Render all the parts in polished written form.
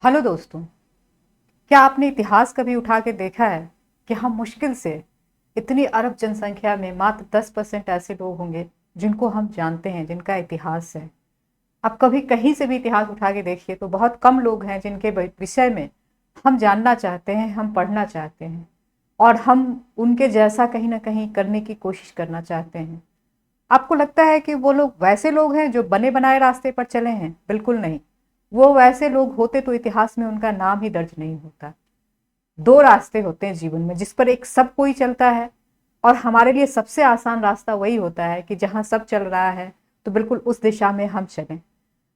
Hello दोस्तों। क्या आपने इतिहास कभी उठा के देखा है कि हम मुश्किल से इतनी अरब जनसंख्या में मात्र 10% ऐसे लोग होंगे जिनको हम जानते हैं, जिनका इतिहास है। आप कभी कहीं से भी इतिहास उठा के देखिए तो बहुत कम लोग हैं जिनके विषय में हम जानना चाहते हैं, हम पढ़ना चाहते हैं और हम उनके जैसा कहीं ना कहीं करने की कोशिश करना चाहते हैं। आपको लगता है कि वो लोग वैसे लोग हैं जो बने बनाए रास्ते पर चले हैं? बिल्कुल नहीं। वो वैसे लोग होते तो इतिहास में उनका नाम ही दर्ज नहीं होता। दो रास्ते होते हैं जीवन में जिस पर एक सब कोई चलता है, और हमारे लिए सबसे आसान रास्ता वही होता है कि जहां सब चल रहा है तो बिल्कुल उस दिशा में हम चलें।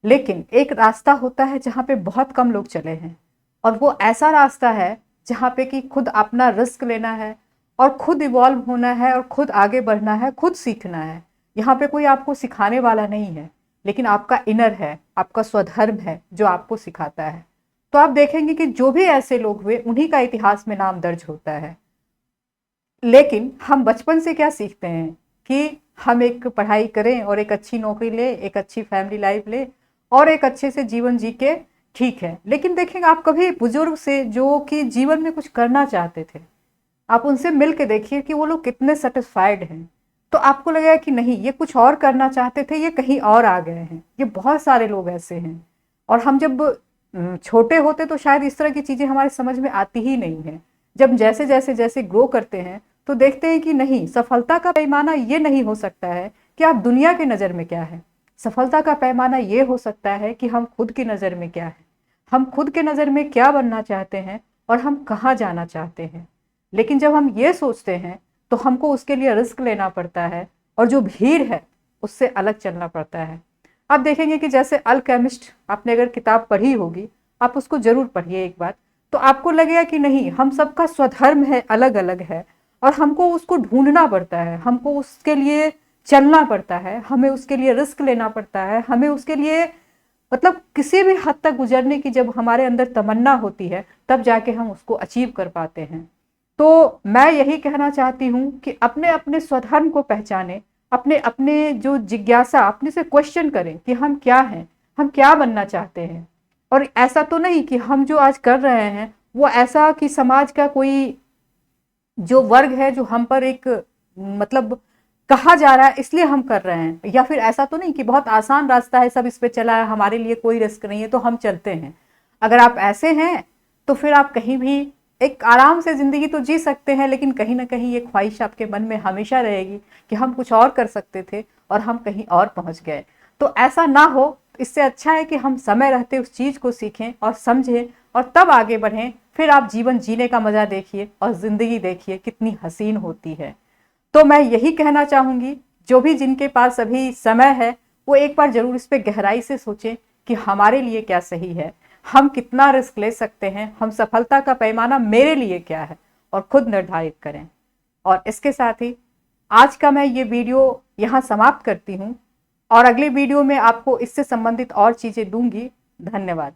लेकिन एक रास्ता होता है जहां पे बहुत कम लोग चले हैं, और वो ऐसा रास्ता है जहां पे कि खुद अपना रिस्क लेना है और खुद इवॉल्व होना है और खुद आगे बढ़ना है, खुद सीखना है। यहाँ पे कोई आपको सिखाने वाला नहीं है, लेकिन आपका इनर है, आपका स्वधर्म है जो आपको सिखाता है। तो आप देखेंगे कि जो भी ऐसे लोग हुए उन्हीं का इतिहास में नाम दर्ज होता है। लेकिन हम बचपन से क्या सीखते हैं कि हम एक पढ़ाई करें और एक अच्छी नौकरी ले, एक अच्छी फैमिली लाइफ ले और एक अच्छे से जीवन जी के ठीक है। लेकिन देखेंगे आप कभी बुजुर्ग से जो कि जीवन में कुछ करना चाहते थे, आप उनसे मिल के देखिए कि वो लोग कितने सेटिस्फाइड हैं। तो आपको लगेगा कि नहीं, ये कुछ और करना चाहते थे, ये कहीं और आ गए हैं। ये बहुत सारे लोग ऐसे हैं। और हम जब छोटे होते तो शायद इस तरह की चीज़ें हमारे समझ में आती ही नहीं है। जब जैसे जैसे जैसे ग्रो करते हैं तो देखते हैं कि नहीं, सफलता का पैमाना ये नहीं हो सकता है कि आप दुनिया की नज़र में क्या है। सफलता का पैमाना ये हो सकता है कि हम खुद की नज़र में क्या है, हम खुद के नज़र में क्या बनना चाहते हैं और हम कहाँ जाना चाहते हैं। लेकिन जब हम ये सोचते हैं तो हमको उसके लिए रिस्क लेना पड़ता है और जो भीड़ है उससे अलग चलना पड़ता है। आप देखेंगे कि जैसे अल्केमिस्ट, आपने अगर किताब पढ़ी होगी, आप उसको जरूर पढ़िए एक बार। तो आपको लगेगा कि नहीं, हम सबका स्वधर्म है, अलग अलग है, और हमको उसको ढूंढना पड़ता है, हमको उसके लिए चलना पड़ता है, हमें उसके लिए रिस्क लेना पड़ता है, हमें उसके लिए मतलब किसी भी हद तक गुजरने की जब हमारे अंदर तमन्ना होती है तब जाके हम उसको अचीव कर पाते हैं। तो मैं यही कहना चाहती हूँ कि अपने अपने स्वधर्म को पहचाने, अपने अपने जो जिज्ञासा, अपने से क्वेश्चन करें कि हम क्या हैं, हम क्या बनना चाहते हैं। और ऐसा तो नहीं कि हम जो आज कर रहे हैं वो ऐसा कि समाज का कोई जो वर्ग है जो हम पर एक मतलब कहा जा रहा है इसलिए हम कर रहे हैं, या फिर ऐसा तो नहीं कि बहुत आसान रास्ता है, सब इस पे चला है, हमारे लिए कोई रिस्क नहीं है तो हम चलते हैं। अगर आप ऐसे हैं तो फिर आप कहीं भी एक आराम से जिंदगी तो जी सकते हैं, लेकिन कहीं ना कहीं ये ख्वाहिश आपके मन में हमेशा रहेगी कि हम कुछ और कर सकते थे और हम कहीं और पहुंच गए। तो ऐसा ना हो, इससे अच्छा है कि हम समय रहते उस चीज को सीखें और समझें और तब आगे बढ़ें। फिर आप जीवन जीने का मजा देखिए और जिंदगी देखिए कितनी हसीन होती है। तो मैं यही कहना चाहूंगी, जो भी जिनके पास अभी समय है वो एक बार जरूर इस पे गहराई से सोचें कि हमारे लिए क्या सही है, हम कितना रिस्क ले सकते हैं, हम सफलता का पैमाना मेरे लिए क्या है, और खुद निर्धारित करें। और इसके साथ ही आज का मैं ये वीडियो यहाँ समाप्त करती हूँ, और अगले वीडियो में आपको इससे संबंधित और चीजें दूंगी। धन्यवाद।